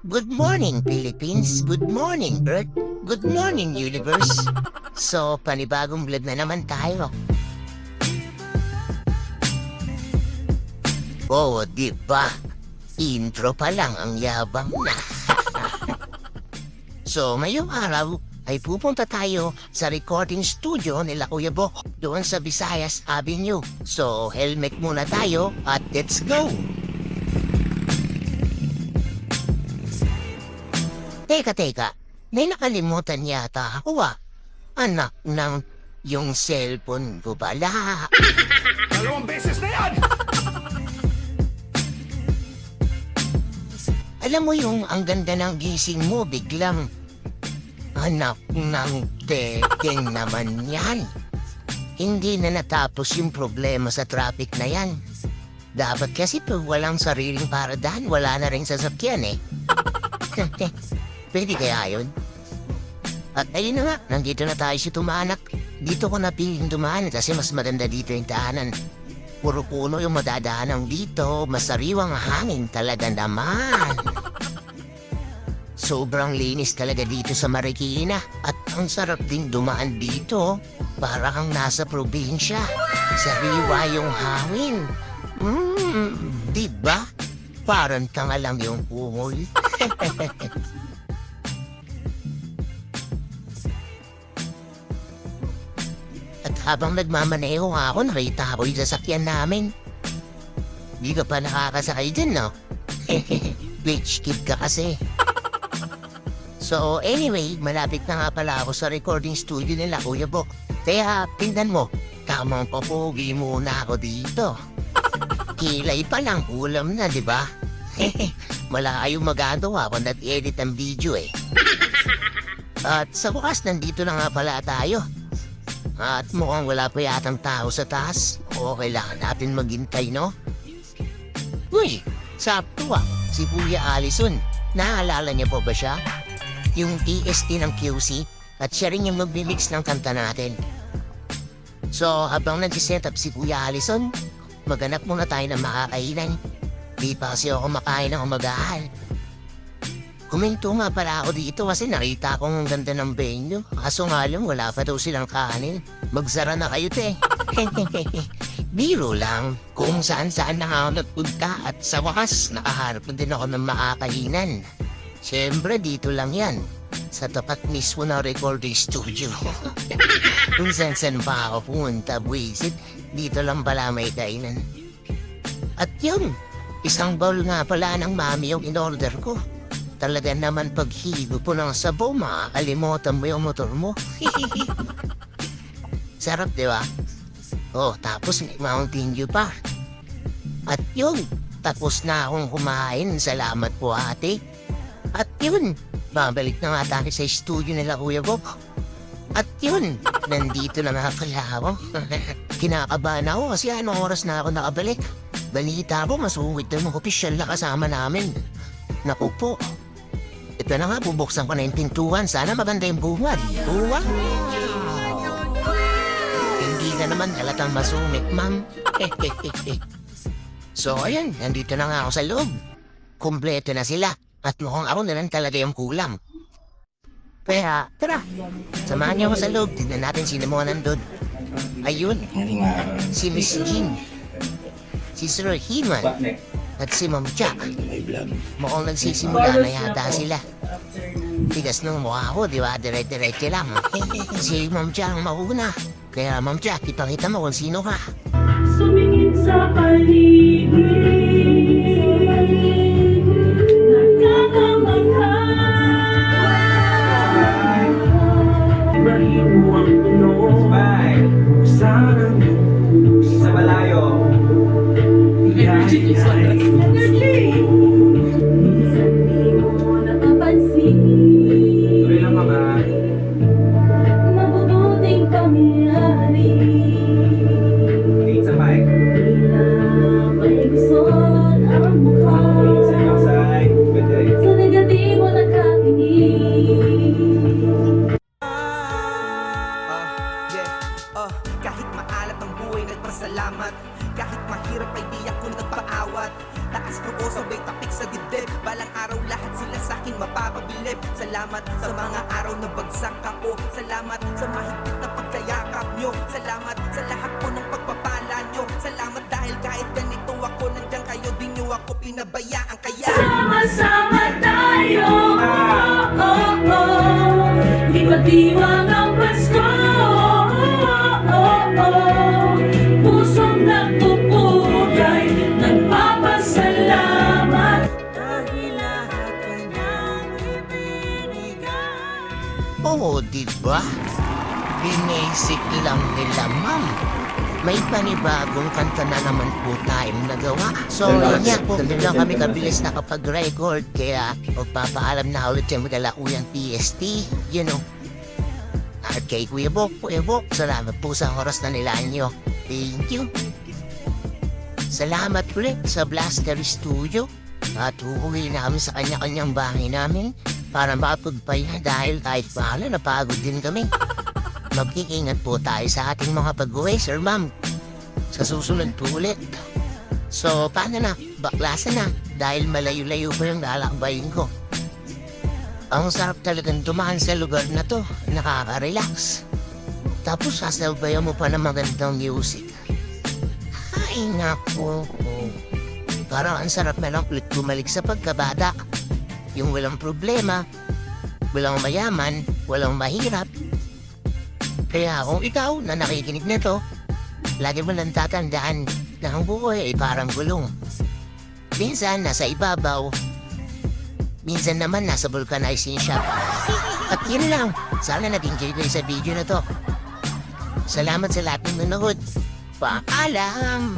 Good morning, Philippines. Good morning, Earth. Good morning, Universe. So, panibagong vlog na naman tayo. Oo, diba? Intro pa lang ang yabang na. So, ngayong araw ay pupunta tayo sa recording studio nila Kuya Bok doon sa Visayas Avenue. So, helmet muna tayo at let's go! Teka, may nakalimutan yata ako Anak ng yung cellphone ko pala. Dalawang beses na yan! Alam mo yung ang ganda ng gising mo biglang. Anak ng tekeng naman yan. Hindi na natapos yung problema sa traffic na yan. Dapat kasi pag walang sariling paradahan, wala na rin sasakyan eh. Pwede kaya yun? At ayun na nga, nandito na tayo sa Tumanak. Dito ko napiling dumaan kasi mas maganda dito yung daanan. Puro puno yung madadaanan dito, masariwang hangin talaga naman. Sobrang linis talaga dito sa Marikina at ang sarap din dumaan dito. Para kang nasa probinsya. Sariwa yung hangin. Diba? Parang tanga lang yung pungoy. At habang nagmamaneho nga ako, nakita ko yung sasakyan namin. Di ka pa nakakasakay dyan, no? Bitch, kid ka kasi. So anyway, malapit na nga pala ako sa recording studio nila Kuya Bok. Kaya tingnan mo, tamang papogi muna ako dito. Kilay pa lang ulam na, di ba? Malayo magagawa kung nag-edit ang video eh. At sa wakas, nandito na nga pala tayo. At mukhang wala pa yatang tao sa taas. O kailangan natin maghintay, no? Uy, sakto si Kuya Allison. Naalala niya po ba siya? Yung TST ng QC at siya rin yung mag-mix ng kanta natin. So, habang nag-set up si Kuya Allison, maghanap muna tayo ng makakainan. Di pa kasi ako makain ng umagahan. Kuminto nga pala ako dito kasi nakita kong ang ganda ng venue. Kaso nga lang, wala pa daw silang kanin. Magsara na kayo, te. Biro lang. Kung saan-saan na ako nagpunta at sa wakas, nakaharap din ako ng makakainan. Siyempre, dito lang yan. Sa tapat mismo ng recording studio. Kung saan-saan pa ako punta, buwisit, dito lang pala may kainan. At yun, isang bowl nga pala ng mami yung in-order ko. Talaga naman paghigo po ng sabaw, makakalimutan mo yung motor mo. Sarap, di ba? Oh, tapos may Mountain Dew pa. At yun, tapos na akong kumain. Salamat po, ate. At yun, babalik na nga tayo sa studio nila Kuya Bok. At yun, nandito na nga pala ako. Kinakabahan ako kasi anong oras na ako nakabalik. Balita ko, masungit na mga opisyal na kasama namin. Naku po. Ito na nga, bubuksan ko na yung pintuan. Sana maganda yung bungad. Wow! Hindi na naman halatang masungit, ma'am. So, ayan, nandito na nga ako sa loob. Kumpleto na sila. At mukhang ako na lang talaga yung kulang. Kaya, tara. Samahan niyo ako sa loob. Tignan natin sino mga nandun. Ayun, si Miss Jean. Si Sir Himan. At si Ma'am Jack. Mukhang nagsisimula na yata sila. Tigas ng mukha ko, di ba? Direct-direct lang. Si Ma'am Jack ang mauna. Kaya Ma'am Jack, ipakita mo kung sino ka. Sumingin sa paligid, nagkakamangha. Baliw mo ang tulong, buksan ang buksan. Sa malayo. Minsan di mo napapansin, Tuloy lang mga. mabubuting pangyayari. Tingin sa mic. Tila may gusot ang mukha, Tingin sa ibang side. Pwede rin. sa negatibo nakatingin. Kahit maalat ang buhay, nagpasalamat. Kahit mahirap ay di ako nagpaawat. Taas loob isip. Salamat sa mga araw na bagsak ako. Salamat sa mahigpit na pagkayakap nyo. Salamat sa lahat po ng pagpapala nyo. Salamat dahil kahit ganito ako, nandiyan kayo, di nyo ako pinabayaan. Kaya Sama-sama tayo, oh, oh, oh. Diwang ang Pasko, oh, oh, oh. Pusong nagpupugay, nagpapasalamat. dahil lahat kanyang ibinigay. Oo, diba? Binisik lang nila, ma'am. May panibagong kanta na naman po tayong nagawa. So, yun nga po, hindi lang kami kabilis nakapag-record. Kaya, magpapaalam na ulit yung Galakuyang PST. You know. At kay Kuya Bok, salamat po sa oras na nilaan nyo. Thank you. Salamat ulit sa Blaster Studio. At uuwi na kami sa kanya-kanyang bahay namin para makapagpahinga dahil kahit pahala napagod din kami. Mag-iingat po tayo sa ating mga pag-uwi, Sir Ma'am. Sa susunod po ulit. So, paano na? Baklasan na. Dahil malayo-layo pa yung lalakbayin ko. Ang sarap talagang dumaan sa lugar na to. Nakaka-relax. Tapos sasalbayan mo pa ng magandang music. Ay, naku. Parang ang sarap na lang ulit bumalik sa pagkabata. Yung walang problema, walang mayaman, walang mahirap. Kaya kung ikaw na nakikinig nito, lagi mo lang tatandaan na ang buhay ay parang gulong. Minsan nasa ibabaw, minsan naman nasa vulcanizing shop. At yun lang, sana nag-enjoy kayo sa video na to. Salamat sa lahat ng nanonood. Paalam!